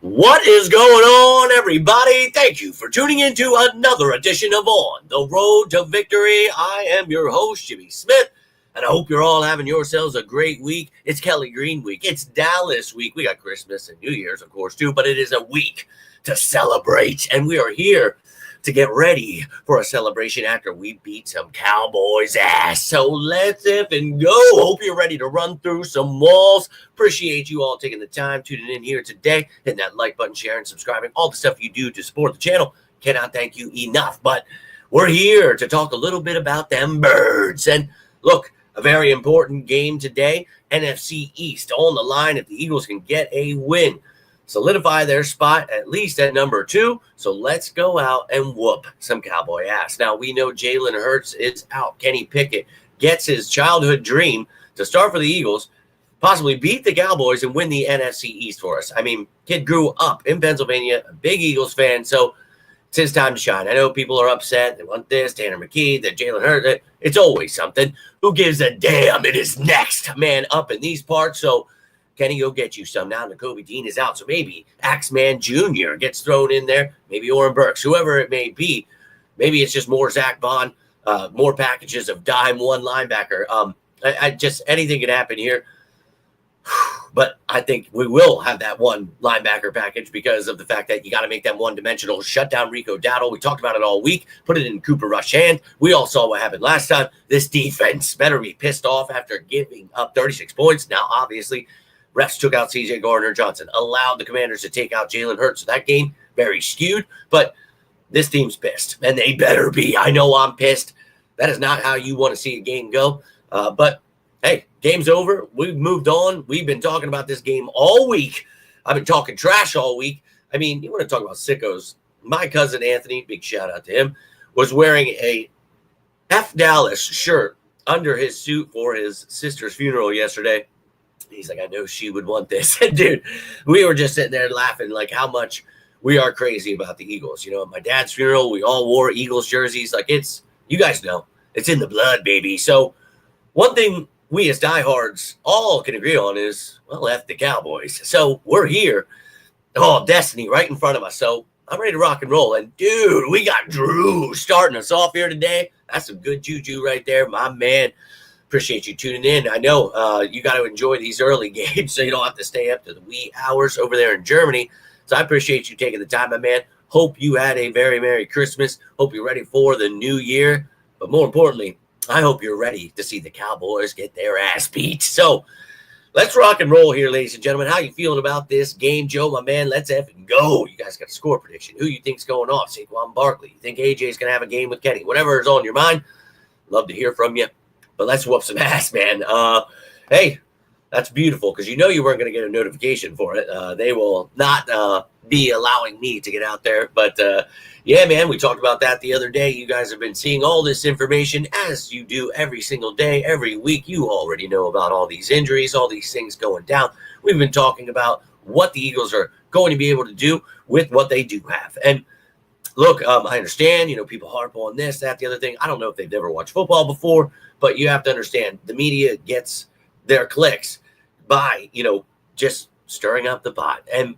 What is going on, everybody? Thank you for tuning into another edition of On the Road to Victory. I am your host, Jimmy Smith, and I hope you're all having yourselves a great week. It's Kelly Green week. It's Dallas week. We got Christmas and New Year's, of course, too, but it is a week to celebrate, and we are here to get ready for a celebration after we beat some Cowboys ass. So let's effing go. Hope you're ready to run through some walls. Appreciate you all taking the time, tuning in here today, hitting that like button, sharing, subscribing, all the stuff you do to support the channel. Cannot thank you enough. But we're here to talk a little bit about them birds. And look, a very important game today. NFC East on the line if the Eagles can get a win. Solidify their spot at least at number 2. So let's go out and whoop some Cowboy ass. Now, we know Jalen Hurts is out. Kenny Pickett gets his childhood dream to start for the Eagles, possibly beat the Cowboys and win the NFC East for us. I mean, kid grew up in Pennsylvania, a big Eagles fan, so it's his time to shine. I know people are upset. They want this, Tanner McKee, that Jalen Hurts. It's always something. Who gives a damn? It is next man up in these parts, so Kenny, go get you some. Now Nakobe Dean is out, so maybe Axeman Jr. gets thrown in there. Maybe Oren Burks, whoever it may be. Maybe it's just more Zach Bond, more packages of dime one linebacker. I just anything can happen here. But I think we will have that one linebacker package because of the fact that you got to make them one-dimensional. Shut down Rico Dowdle. We talked about it all week. Put it in Cooper Rush's hand. We all saw what happened last time. This defense better be pissed off after giving up 36 points. Now, obviously, refs took out C.J. Gardner-Johnson, allowed the Commanders to take out Jalen Hurts. So that game, very skewed. But this team's pissed, and they better be. I know I'm pissed. That is not how you want to see a game go. But, hey, game's over. We've moved on. We've been talking about this game all week. I've been talking trash all week. I mean, you want to talk about sickos. My cousin Anthony, big shout-out to him, was wearing a F Dallas shirt under his suit for his sister's funeral yesterday. He's like, I know she would want this. Dude, we were just sitting there laughing like how much we are crazy about the Eagles. You know, at my dad's funeral, we all wore Eagles jerseys. Like you guys know, it's in the blood, baby. So one thing we as diehards all can agree on is, well, F the Cowboys. So we're here. Oh, destiny right in front of us. So I'm ready to rock and roll. And, dude, we got Drew starting us off here today. That's some good juju right there, my man. Appreciate you tuning in. I know you got to enjoy these early games so you don't have to stay up to the wee hours over there in Germany. So I appreciate you taking the time, my man. Hope you had a very Merry Christmas. Hope you're ready for the new year. But more importantly, I hope you're ready to see the Cowboys get their ass beat. So let's rock and roll here, ladies and gentlemen. How you feeling about this game, Joe, my man? Let's effing go. You guys got a score prediction. Who you think's going off? Saquon Barkley. You think AJ's going to have a game with Kenny? Whatever is on your mind, love to hear from you. But let's whoop some ass, man. Hey, that's beautiful because you know you weren't going to get a notification for it. They will not be allowing me to get out there. But, yeah, man, we talked about that the other day. You guys have been seeing all this information as you do every single day, every week. You already know about all these injuries, all these things going down. We've been talking about what the Eagles are going to be able to do with what they do have. And look, I understand, you know, people harp on this, that, the other thing. I don't know if they've never watched football before, but you have to understand the media gets their clicks by, you know, just stirring up the pot. And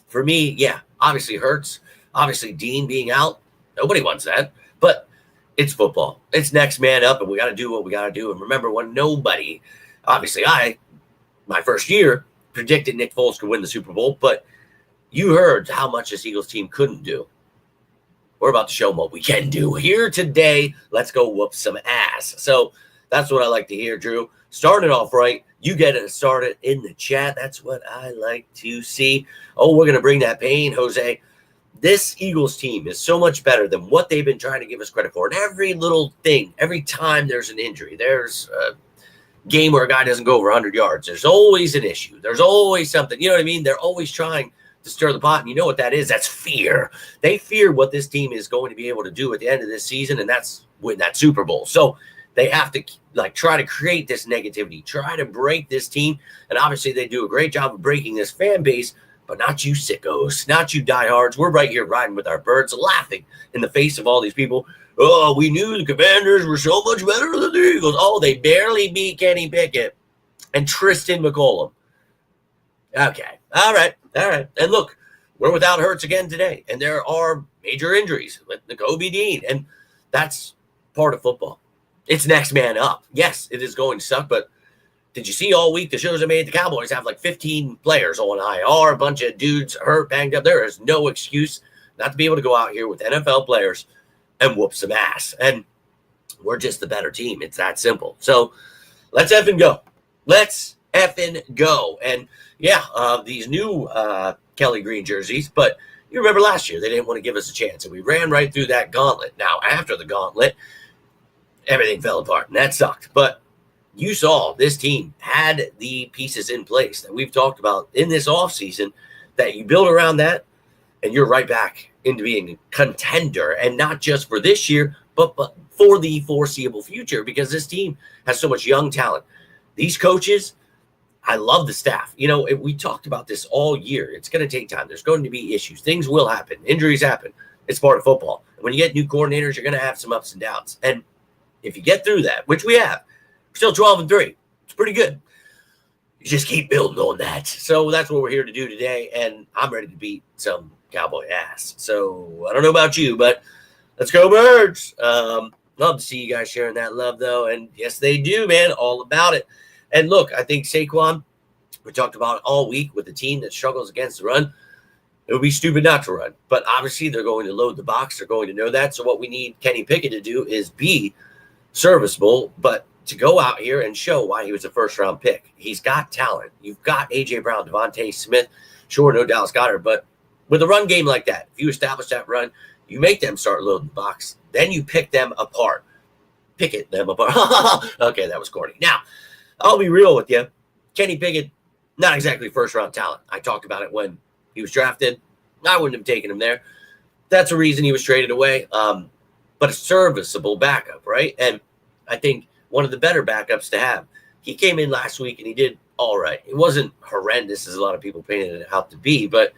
for me, yeah, obviously Hurts, obviously Dean being out, nobody wants that. But it's football. It's next man up, and we got to do what we got to do. And remember, when nobody, obviously my first year, predicted Nick Foles could win the Super Bowl, but you heard how much this Eagles team couldn't do. We're about to show them what we can do here today. Let's go whoop some ass. So that's what I like to hear, Drew. Starting off right. You get it started in the chat. That's what I like to see. Oh, we're going to bring that pain, Jose. This Eagles team is so much better than what they've been trying to give us credit for. And every little thing, every time there's an injury, there's a game where a guy doesn't go over 100 yards. There's always an issue. There's always something. You know what I mean? They're always trying to stir the pot, and you know what that is? That's fear. They fear what this team is going to be able to do at the end of this season, and that's win that Super Bowl. So they have to try to create this negativity, try to break this team, and obviously they do a great job of breaking this fan base, but not you sickos, not you diehards. We're right here riding with our birds, laughing in the face of all these people. Oh, we knew the Commanders were so much better than the Eagles. Oh, they barely beat Kenny Pickett and Tristan McCollum. Okay. All right. And look, we're without Hurts again today, and there are major injuries with Nakobe Dean, and that's part of football. It's next man up. Yes, it is going to suck, but did you see all week the shows I made? The Cowboys have like 15 players on IR, a bunch of dudes hurt, banged up. There is no excuse not to be able to go out here with NFL players and whoop some ass. And we're just the better team. It's that simple. So let's effing go. Let's effing go. And yeah, these new Kelly Green jerseys, but you remember last year, they didn't want to give us a chance, and we ran right through that gauntlet. Now, after the gauntlet, everything fell apart, and that sucked. But you saw this team had the pieces in place that we've talked about in this offseason, that you build around that, and you're right back into being a contender, and not just for this year, but for the foreseeable future, because this team has so much young talent. These coaches, I love the staff. You know, we talked about this all year. It's going to take time. There's going to be issues. Things will happen. Injuries happen. It's part of football. And when you get new coordinators, you're going to have some ups and downs. And if you get through that, which we have, we're still 12-3. It's pretty good. You just keep building on that. So that's what we're here to do today. And I'm ready to beat some Cowboy ass. So I don't know about you, but let's go Birds. Love to see you guys sharing that love, though. And yes, they do, man. All about it. And look, I think Saquon, we talked about it all week with a team that struggles against the run. It would be stupid not to run. But obviously, they're going to load the box. They're going to know that. So what we need Kenny Pickett to do is be serviceable, but to go out here and show why he was a first-round pick. He's got talent. You've got A.J. Brown, Devontae Smith, sure, no Dallas Goedert, but with a run game like that, if you establish that run, you make them start loading the box. Then you pick them apart. Picket them apart. Okay, that was corny. Now, I'll be real with you. Kenny Pickett, not exactly first-round talent. I talked about it when he was drafted. I wouldn't have taken him there. That's a reason he was traded away. But a serviceable backup, right? And I think one of the better backups to have. He came in last week and he did all right. It wasn't horrendous as a lot of people painted it out to be, but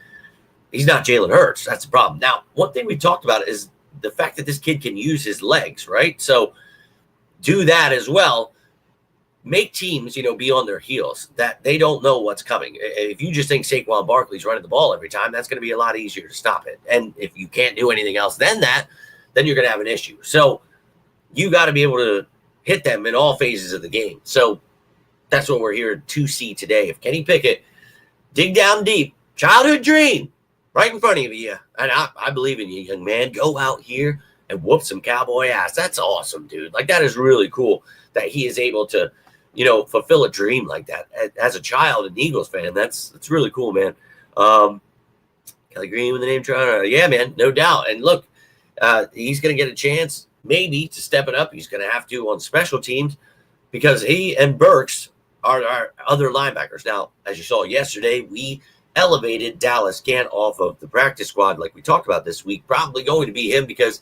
he's not Jalen Hurts. That's the problem. Now, one thing we talked about is the fact that this kid can use his legs, right? So do that as well. Make teams, be on their heels, that they don't know what's coming. If you just think Saquon Barkley's running the ball every time, that's going to be a lot easier to stop it. And if you can't do anything else than that, then you're going to have an issue. So you got to be able to hit them in all phases of the game. So that's what we're here to see today. If Kenny Pickett, dig down deep, childhood dream right in front of you. And I believe in you, young man. Go out here and whoop some Cowboy ass. That's awesome, dude. Like, that is really cool that he is able to, fulfill a dream like that. As a child, an Eagles fan, that's really cool, man. Kelly Green with the name Trotter. Yeah, man, no doubt. And look, he's going to get a chance maybe to step it up. He's going to have to on special teams because he and Burks are our other linebackers. Now, as you saw yesterday, we elevated Dallas Gant off of the practice squad like we talked about this week. Probably going to be him because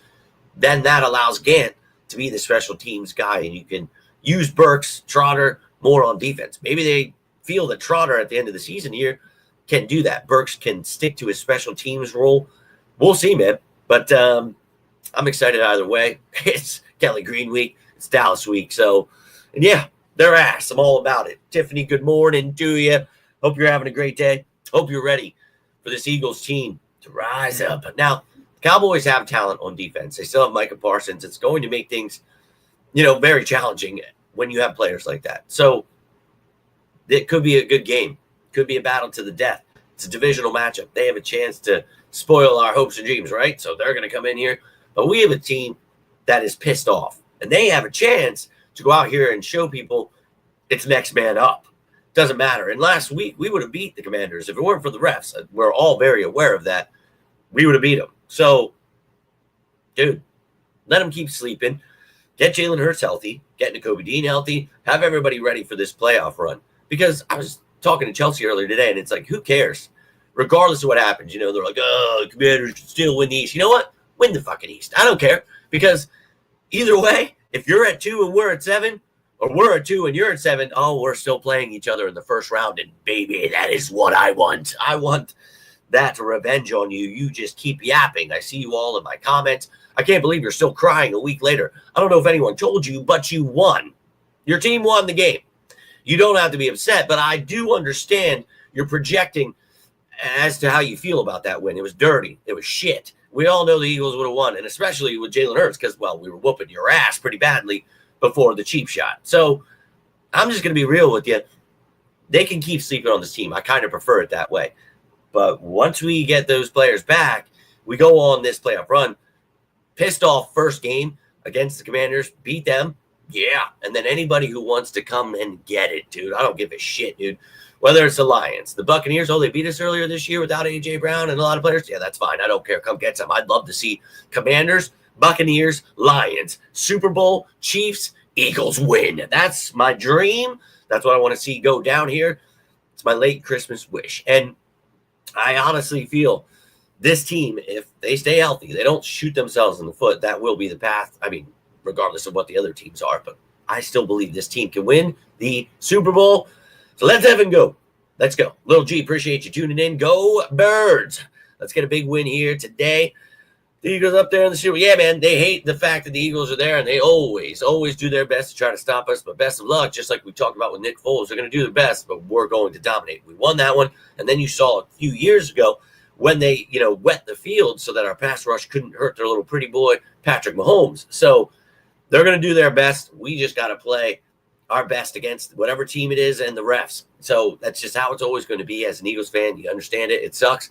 then that allows Gant to be the special teams guy, and you can use Burks, Trotter more on defense. Maybe they feel that Trotter at the end of the season here can do that. Burks can stick to his special teams role. We'll see, man. But I'm excited either way. It's Kelly Green week. It's Dallas week. So, and yeah, their ass. I'm all about it. Tiffany, good morning to you. Hope you're having a great day. Hope you're ready for this Eagles team to rise up. Now, the Cowboys have talent on defense. They still have Micah Parsons. It's going to make things, very challenging when you have players like that. So it could be a good game. Could be a battle to the death. It's a divisional matchup. They have a chance to spoil our hopes and dreams, right? So they're going to come in here. But we have a team that is pissed off. And they have a chance to go out here and show people it's next man up. Doesn't matter. And last week, we would have beat the Commanders. If it weren't for the refs, we're all very aware of that. We would have beat them. So, dude, let them keep sleeping. Get Jalen Hurts healthy. Get Nakobe Dean healthy. Have everybody ready for this playoff run. Because I was talking to Chelsea earlier today, and it's like, who cares? Regardless of what happens, they're like, oh, the Commanders can still win the East. You know what? Win the fucking East. I don't care. Because either way, if you're at 2 and we're at 7, or we're at 2 and you're at 7, oh, we're still playing each other in the first round. And baby, that is what I want. I want that revenge on you. You just keep yapping. I see you all in my comments. I can't believe you're still crying a week later. I don't know if anyone told you, but you won. Your team won the game. You don't have to be upset, but I do understand you're projecting as to how you feel about that win. It was dirty. It was shit. We all know the Eagles would have won, and especially with Jalen Hurts because, well, we were whooping your ass pretty badly before the cheap shot. So I'm just going to be real with you. They can keep sleeping on this team. I kind of prefer it that way. But once we get those players back, we go on this playoff run. Pissed off first game against the Commanders, beat them. Yeah. And then anybody who wants to come and get it, dude. I don't give a shit, dude. Whether it's the Lions, the Buccaneers, they beat us earlier this year without A.J. Brown and a lot of players. Yeah, that's fine. I don't care. Come get some. I'd love to see Commanders, Buccaneers, Lions, Super Bowl, Chiefs, Eagles win. That's my dream. That's what I want to see go down here. It's my late Christmas wish. And I honestly feel this team, if they stay healthy, they don't shoot themselves in the foot, that will be the path. I mean, regardless of what the other teams are. But I still believe this team can win the Super Bowl. So let's have it go. Let's go. Little G, appreciate you tuning in. Go Birds. Let's get a big win here today. The Eagles up there in the Super Bowl. Yeah, man, they hate the fact that the Eagles are there, and they always do their best to try to stop us. But best of luck, just like we talked about with Nick Foles. They're going to do their best, but we're going to dominate. We won that one. And then you saw a few years ago when they, wet the field so that our pass rush couldn't hurt their little pretty boy, Patrick Mahomes. So they're going to do their best. We just got to play our best against whatever team it is and the refs. So that's just how it's always going to be as an Eagles fan. You understand it. It sucks.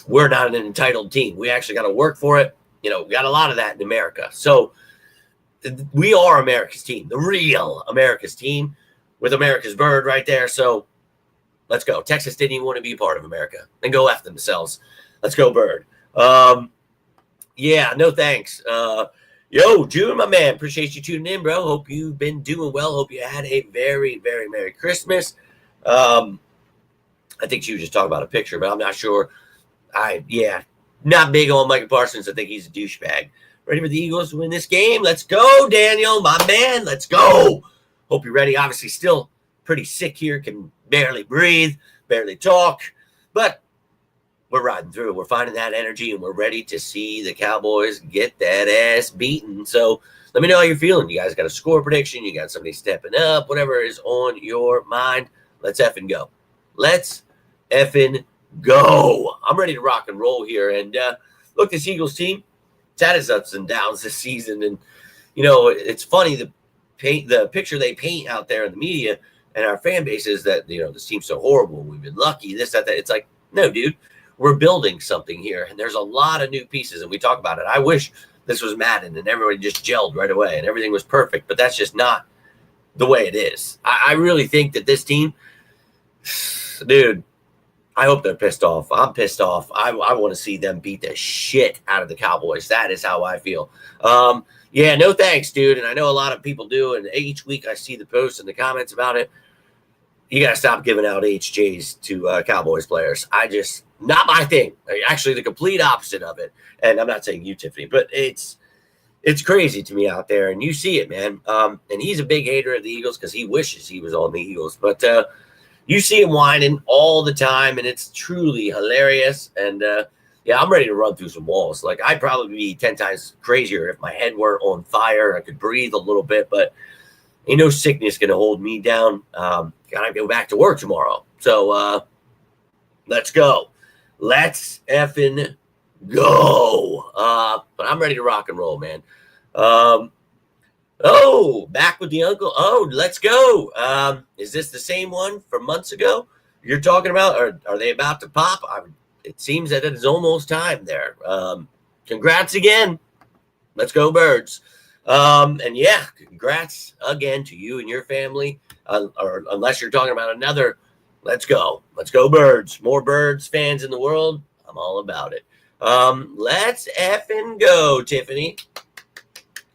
We're not an entitled team. We actually got to work for it. We got a lot of that in America. So we are America's team, the real America's team with America's bird right there. So let's go. Texas didn't even want to be part of America. Then go F themselves. Let's go, bird. Yeah, no thanks. Yo, June, my man, appreciate you tuning in, bro. Hope you've been doing well. Hope you had a very, very Merry Christmas. I think she was just talking about a picture, but I'm not sure. Not big on Micah Parsons. I think he's a douchebag. Ready for the Eagles to win this game? Let's go, Daniel, my man. Let's go. Hope you're ready. Obviously, still pretty sick here. Can barely breathe, barely talk, but we're riding through. We're finding that energy, and we're ready to see the Cowboys get that ass beaten. So let me know how you're feeling. You guys got a score prediction? You got somebody stepping up? Whatever is on your mind, let's effing go. Let's effing go. I'm ready to rock and roll here. And look, this Eagles team, it's had its ups and downs this season. And, it's funny, the picture they paint out there in the media and our fan base is that, this team's so horrible. We've been lucky, this, that. It's like, no, dude. We're building something here, and there's a lot of new pieces, and we talk about it. I wish this was Madden and everybody just gelled right away and everything was perfect, but that's just not the way it is. I really think that this team, dude, I hope they're pissed off. I'm pissed off. I want to see them beat the shit out of the Cowboys. That is how I feel. Yeah, no thanks, dude, and I know a lot of people do, and each week I see the posts and the comments about it. You got to stop giving out HJs to Cowboys players. Not my thing. Actually, the complete opposite of it. And I'm not saying you, Tiffany, but it's crazy to me out there. And you see it, man. And he's a big hater of the Eagles because he wishes he was on the Eagles. But you see him whining all the time, and it's truly hilarious. And, I'm ready to run through some walls. Like, I'd probably be 10 times crazier if my head were on fire. I could breathe a little bit, but ain't no sickness going to hold me down. Got to go back to work tomorrow. So let's go. Let's effing go. But I'm ready to rock and roll, man. Back with the uncle. Oh, let's go. Is this the same one from months ago you're talking about? Or are they about to pop? It seems that it is almost time there. Congrats again. Let's go, birds. Congrats again to you and your family. Or unless you're talking about another, let's go. Let's go, birds. More birds fans in the world. I'm all about it. Let's effing go, Tiffany.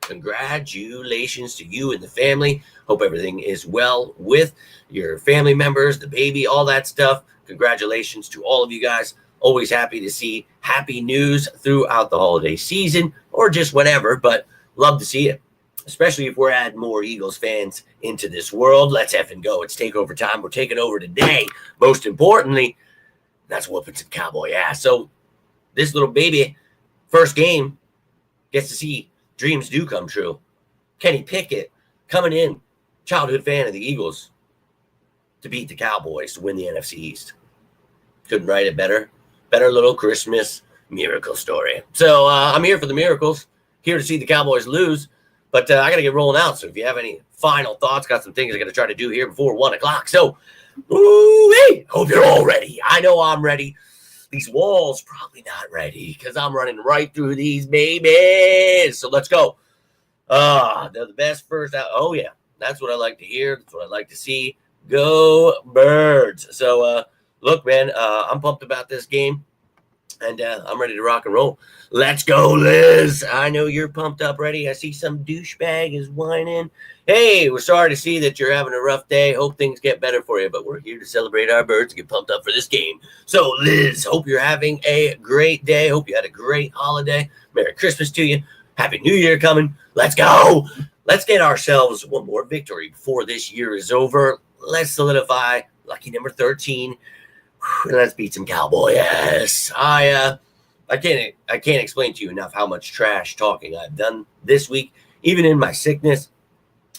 Congratulations to you and the family. Hope everything is well with your family members, the baby, all that stuff. Congratulations to all of you guys. Always happy to see happy news throughout the holiday season or just whatever, but love to see it, especially if we're adding more Eagles fans into this world. Let's effing go. It's takeover time. We're taking over today. Most importantly, that's whooping some Cowboy ass. So this little baby, first game, gets to see dreams do come true. Kenny Pickett coming in, childhood fan of the Eagles, to beat the Cowboys to win the NFC East. Couldn't write it better. Better little Christmas miracle story. So I'm here for the miracles, here to see the Cowboys lose. But I got to get rolling out. So if you have any final thoughts, got some things I got to try to do here before 1 o'clock. So, hope you're all ready. I know I'm ready. These walls probably not ready because I'm running right through these babies. So let's go. They're the best first out. Oh, yeah. That's what I like to hear. That's what I like to see. Go Birds. So, look, man, I'm pumped about this game. And I'm ready to rock and roll. Let's go, Liz. I know you're pumped up, ready. I see some douchebag is whining. Hey, we're sorry to see that you're having a rough day. Hope things get better for you, but we're here to celebrate our birds and get pumped up for this game. So, Liz, hope you're having a great day. Hope you had a great holiday. Merry Christmas to you. Happy New Year coming. Let's go. Let's get ourselves one more victory before this year is over. Let's solidify lucky number 13. Let's beat some Cowboys. I can't explain to you enough how much trash talking I've done this week, even in my sickness.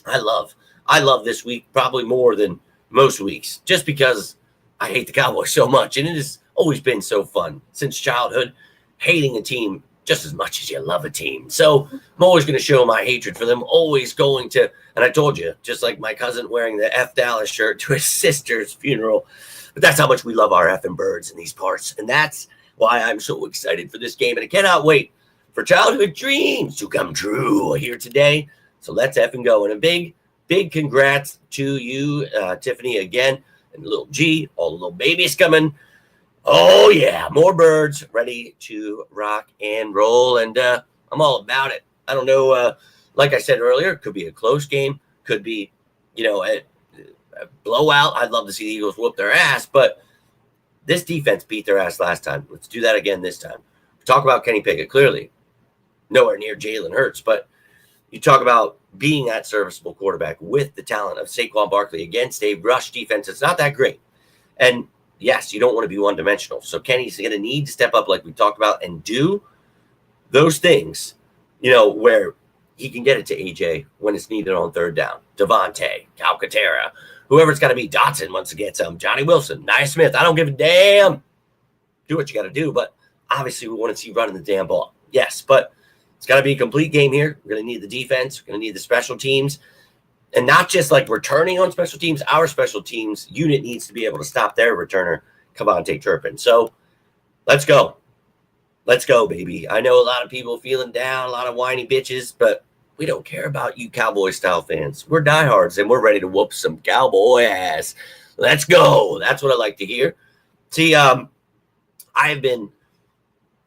I love this week probably more than most weeks, just because I hate the Cowboys so much, and it has always been so fun since childhood, hating a team just as much as you love a team. So I'm always going to show my hatred for them. Always going to, and I told you, just like my cousin wearing the F Dallas shirt to his sister's funeral. But that's how much we love our effing birds in these parts. And that's why I'm so excited for this game. And I cannot wait for childhood dreams to come true here today. So let's effing go. And a big, big congrats to you, Tiffany, again. And little G, all the little babies coming. Oh, yeah, more birds ready to rock and roll. And I'm all about it. I don't know. Like I said earlier, it could be a close game. Could be, a blowout. I'd love to see the Eagles whoop their ass, but this defense beat their ass last time. Let's do that again this time. Talk about Kenny Pickett, clearly nowhere near Jalen Hurts, but you talk about being that serviceable quarterback with the talent of Saquon Barkley against a rush defense. It's not that great. And yes, you don't want to be one-dimensional. So Kenny's going to need to step up like we talked about and do those things, where he can get it to AJ when it's needed on third down. Devontae, Calcaterra, whoever's got to be. Dotson wants to get some. Johnny Wilson, Nia Smith. I don't give a damn. Do what you got to do. But obviously, we want to see running the damn ball. Yes, but it's got to be a complete game here. We're going to need the defense. We're going to need the special teams. And not just like returning on special teams. Our special teams unit needs to be able to stop their returner, Kevontae Turpin. So let's go. Let's go, baby. I know a lot of people feeling down, a lot of whiny bitches, but we don't care about you Cowboy-style fans. We're diehards, and we're ready to whoop some Cowboy ass. Let's go. That's what I like to hear. See, I've been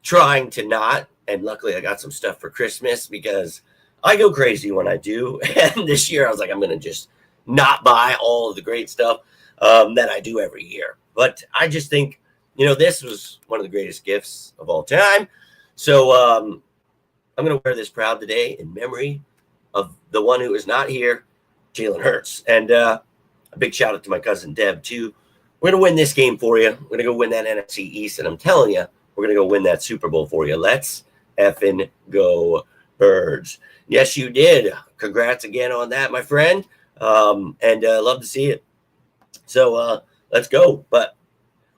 trying to not, and luckily I got some stuff for Christmas because I go crazy when I do. And this year I was like, I'm going to just not buy all of the great stuff that I do every year. But I just think, this was one of the greatest gifts of all time. So I'm going to wear this proud today in memory of the one who is not here, Jalen Hurts. And a big shout out to my cousin Deb, too. We're going to win this game for you. We're going to go win that NFC East. And I'm telling you, we're going to go win that Super Bowl for you. Let's effing go Birds. Yes, you did. Congrats again on that, my friend. And love to see it. So let's go. But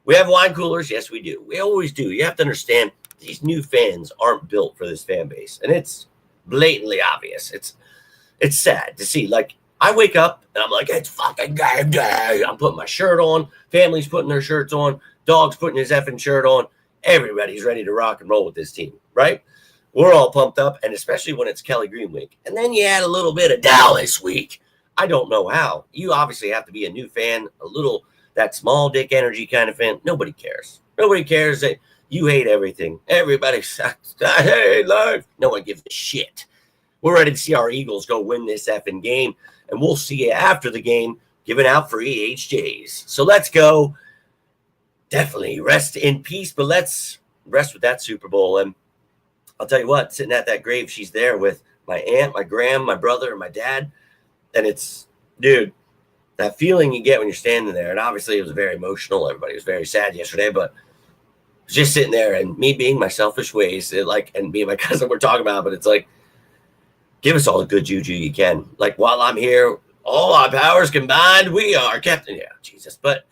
we have wine coolers. Yes, we do. We always do. You have to understand, these new fans aren't built for this fan base. And it's blatantly obvious. It's sad to see. Like, I wake up and I'm like, it's fucking game day. I'm putting my shirt on. Family's putting their shirts on. Dog's putting his effing shirt on. Everybody's ready to rock and roll with this team, right? We're all pumped up, and especially when it's Kelly Green week. And then you add a little bit of Dallas week. I don't know how. You obviously have to be a new fan, a little that small dick energy kind of fan. Nobody cares. Nobody cares that you hate everything. Everybody sucks. I hate life. No one gives a shit. We're ready to see our Eagles go win this effing game, and we'll see you after the game giving out free HJs. So let's go. Definitely rest in peace, but let's rest with that Super Bowl. And I'll tell you what, sitting at that grave, she's there with my aunt, my gram, my brother, and my dad. And it's, dude, that feeling you get when you're standing there. And obviously it was very emotional. Everybody was very sad yesterday, but just sitting there and me being my selfish ways, and me and my cousin were talking about, but it's like, give us all the good juju you can. Like, while I'm here, all our powers combined, we are Captain. Yeah, Jesus. But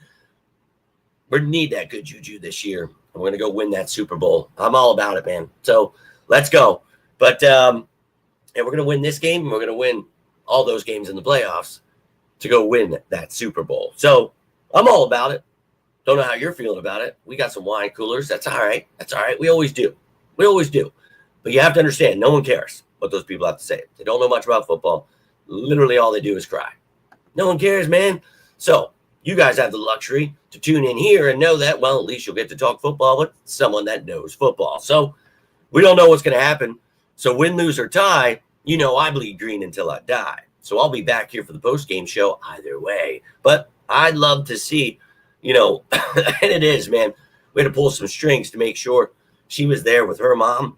we need that good juju this year. We're going to go win that Super Bowl. I'm all about it, man. So let's go. But and we're going to win this game, and we're going to win all those games in the playoffs to go win that Super Bowl. So I'm all about it. Don't know how you're feeling about it. We got some wine coolers. That's all right. That's all right. We always do. We always do. But you have to understand, no one cares what those people have to say. They don't know much about football. Literally all they do is cry. No one cares, man. So you guys have the luxury to tune in here and know that, well, at least you'll get to talk football with someone that knows football. So we don't know what's going to happen. So win, lose, or tie, you know I bleed green until I die. So I'll be back here for the post-game show either way. But I'd love to see, and it is, man. We had to pull some strings to make sure she was there with her mom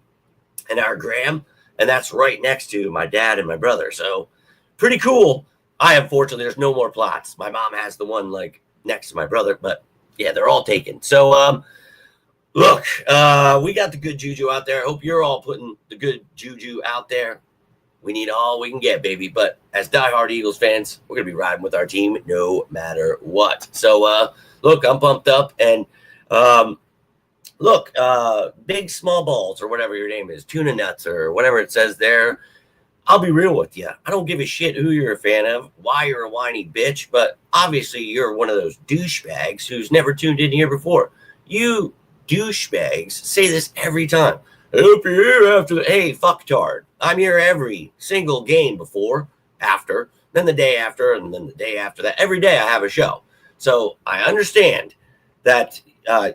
and our Graham. And that's right next to my dad and my brother. So pretty cool. Unfortunately, there's no more plots. My mom has the one like next to my brother, but yeah, they're all taken. So, look, we got the good juju out there. I hope you're all putting the good juju out there. We need all we can get, baby. But as diehard Eagles fans, we're going to be riding with our team no matter what. So, look, I'm pumped up. And, look, big small balls or whatever your name is, tuna nuts or whatever it says there. I'll be real with you. I don't give a shit who you're a fan of, why you're a whiny bitch, but obviously you're one of those douchebags who's never tuned in here before. You douchebags say this every time. I hope you're here after hey, fucktard. I'm here every single game before, after, then the day after, and then the day after that. Every day I have a show. So I understand that,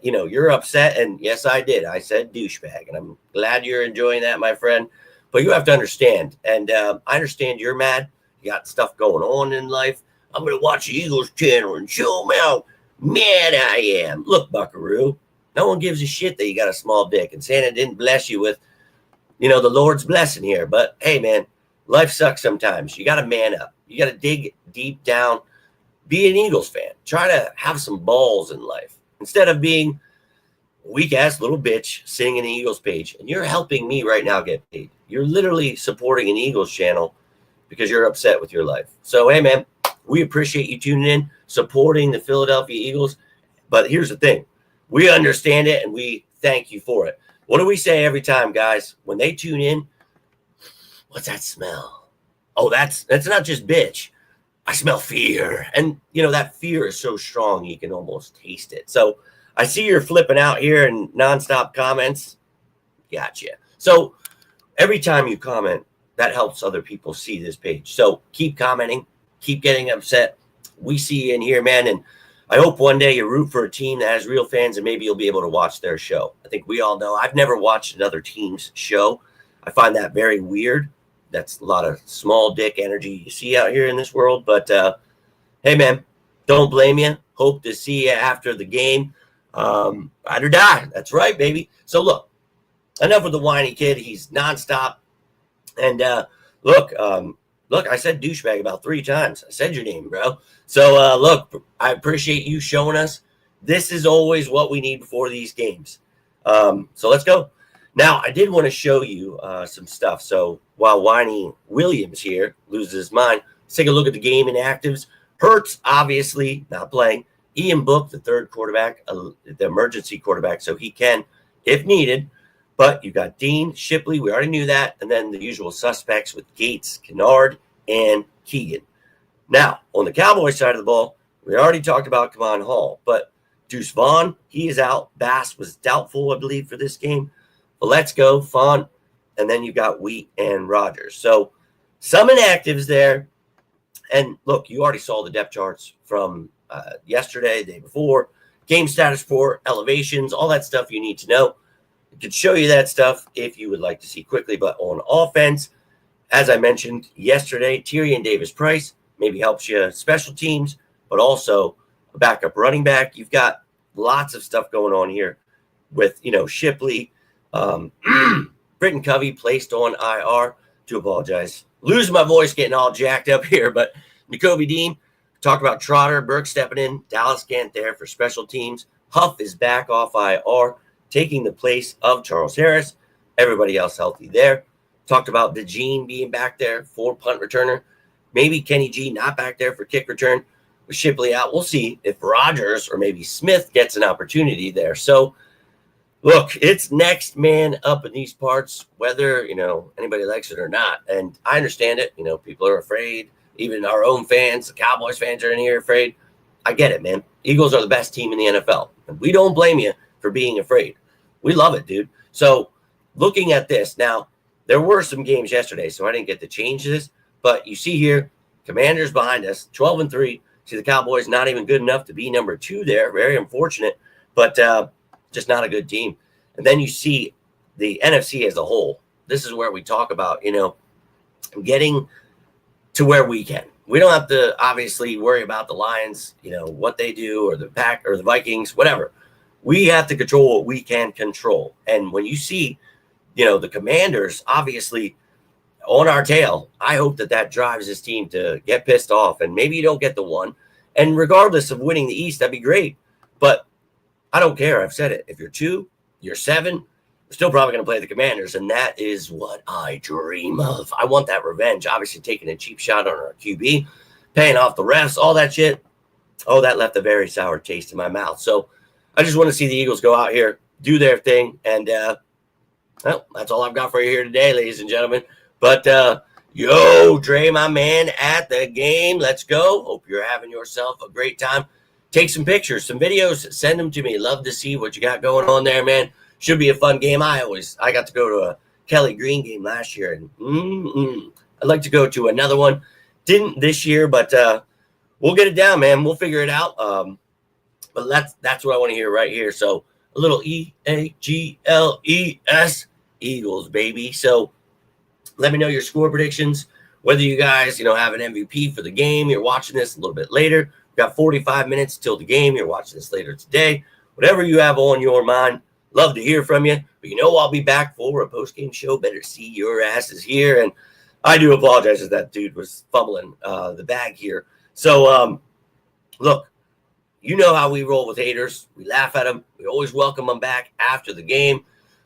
you're upset, and yes, I did. I said douchebag, and I'm glad you're enjoying that, my friend. But you have to understand, and I understand you're mad. You got stuff going on in life. I'm going to watch the Eagles channel and show them how mad I am. Look, buckaroo, no one gives a shit that you got a small dick, and Santa didn't bless you with, the Lord's blessing here. But, hey, man, life sucks sometimes. You got to man up. You got to dig deep down. Be an Eagles fan. Try to have some balls in life instead of being weak-ass little bitch sitting in the Eagles page. And you're helping me right now get paid. You're literally supporting an Eagles channel because you're upset with your life. So, hey, man, we appreciate you tuning in, supporting the Philadelphia Eagles. But here's the thing. We understand it, and we thank you for it. What do we say every time, guys? When they tune in, what's that smell? Oh, that's not just bitch. I smell fear. And, that fear is so strong you can almost taste it. So I see you're flipping out here in nonstop comments. Gotcha. So every time you comment, that helps other people see this page. So keep commenting, keep getting upset. We see you in here, man. And I hope one day you root for a team that has real fans and maybe you'll be able to watch their show. I think we all know. I've never watched another team's show. I find that very weird. That's a lot of small dick energy you see out here in this world. But, hey, man, don't blame you. Hope to see you after the game. Ride or die. That's right, baby. So, look, enough with the whiny kid. He's nonstop. And, look, I said douchebag about 3 times. I said your name, bro. So, look, I appreciate you showing us. This is always what we need before these games. So let's go. Now, I did want to show you some stuff. So while Whiny Williams here loses his mind, let's take a look at the game inactives. Hurts, obviously, not playing. Ian Book, the third quarterback, the emergency quarterback, so he can, if needed. But you got Dean, Shipley, we already knew that. And then the usual suspects with Gates, Kennard, and Keegan. Now, on the Cowboys side of the ball, we already talked about Kamon Hall. But Deuce Vaughn, he is out. Bass was doubtful, I believe, for this game. But let's go, Font. And then you got Wheat and Rogers. So some inactives there. And look, you already saw the depth charts from yesterday, the day before. Game status report, elevations, all that stuff you need to know. I could show you that stuff if you would like to see quickly. But on offense, as I mentioned yesterday, Tyrion Davis-Price maybe helps you special teams, but also a backup running back. You've got lots of stuff going on here with, Shipley. Britton Covey placed on IR. Do apologize. Losing my voice, getting all jacked up here. But N'Kobe Dean, talk about Trotter, Burke stepping in, Dallas Gant there for special teams. Huff is back off IR, taking the place of Charles Harris. Everybody else healthy there. Talked about DeJean being back there for punt returner. Maybe Kenny G not back there for kick return. with Shipley out. We'll see if Rodgers or maybe Smith gets an opportunity there. So, look, it's next man up in these parts, whether, anybody likes it or not. And I understand it. People are afraid. Even our own fans, the Cowboys fans are in here afraid. I get it, man. Eagles are the best team in the NFL. And we don't blame you for being afraid. We love it, dude. So looking at this, now, there were some games yesterday, so I didn't get to change this. But you see here, Commanders behind us, 12-3. See the Cowboys not even good enough to be number 2 there. Very unfortunate, but just not a good team. And then you see the NFC as a whole. This is where we talk about, getting to where we can. We don't have to obviously worry about the Lions, what they do, or the Pack or the Vikings, whatever. We have to control what we can control. And when you see, the Commanders obviously on our tail, I hope that drives this team to get pissed off. And maybe you don't get the 1. And regardless of winning the East, that'd be great. But I don't care. I've said it. If you're 2, you're 7, we're still probably going to play the Commanders. And that is what I dream of. I want that revenge. Obviously, taking a cheap shot on our QB, paying off the refs, all that shit. Oh, that left a very sour taste in my mouth. So I just want to see the Eagles go out here, do their thing. And, well, that's all I've got for you here today, ladies and gentlemen. But, yo, Dre, my man, at the game. Let's go. Hope you're having yourself a great time. Take some pictures, some videos, send them to me. Love to see what you got going on there, man. Should be a fun game. I got to go to a Kelly Green game last year, and I'd like to go to another one. Didn't this year, but we'll get it down, man. We'll figure it out. But that's what I want to hear right here. So a little EAGLES, Eagles, baby. So let me know your score predictions, whether you guys, have an MVP for the game. You're watching this a little bit later. We've got 45 minutes till the game. You're watching this later today. Whatever you have on your mind, love to hear from you. But I'll be back for a post-game show. Better see your asses here. And I do apologize if that dude was fumbling the bag here. So, look, you know how we roll with haters. We laugh at them. We always welcome them back after the game.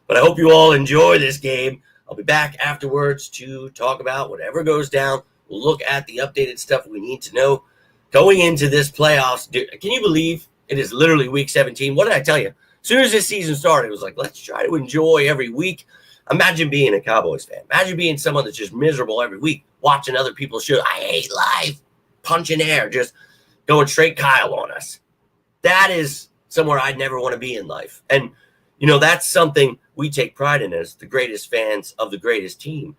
But I hope you all enjoy this game. I'll be back afterwards to talk about whatever goes down. We'll look at the updated stuff we need to know going into this playoffs. Dude, can you believe it is literally week 17? What did I tell you? As soon as this season started, it was like, let's try to enjoy every week. Imagine being a Cowboys fan. Imagine being someone that's just miserable every week, watching other people's show. I hate life. Punching air, just going straight Kyle on us. That is somewhere I'd never want to be in life. And, that's something we take pride in as the greatest fans of the greatest team.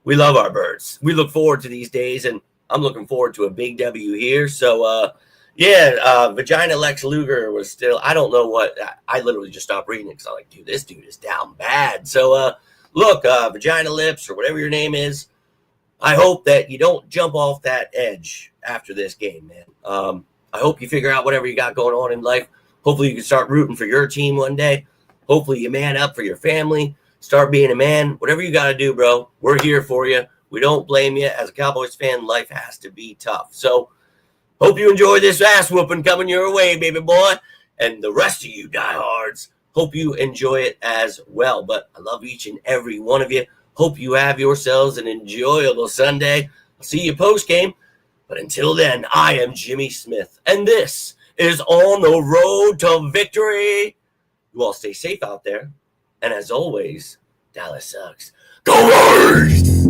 We love our birds. We look forward to these days, and I'm looking forward to a big W here. So, Vagina Lex Luger was still, I don't know what, I literally just stopped reading it because I'm like, dude, this dude is down bad. So, look, Vagina Lips or whatever your name is, I hope that you don't jump off that edge after this game, man. I hope you figure out whatever you got going on in life. Hopefully you can start rooting for your team one day. Hopefully you man up for your family. Start being a man. Whatever you got to do, bro, we're here for you. We don't blame you. As a Cowboys fan, life has to be tough. So hope you enjoy this ass whooping coming your way, baby boy. And the rest of you diehards, hope you enjoy it as well. But I love each and every one of you. Hope you have yourselves an enjoyable Sunday. I'll see you post-game. But until then, I am Jimmy Smith, and this is On the Road to Victory. You all stay safe out there. And as always, Dallas sucks. Go Birds!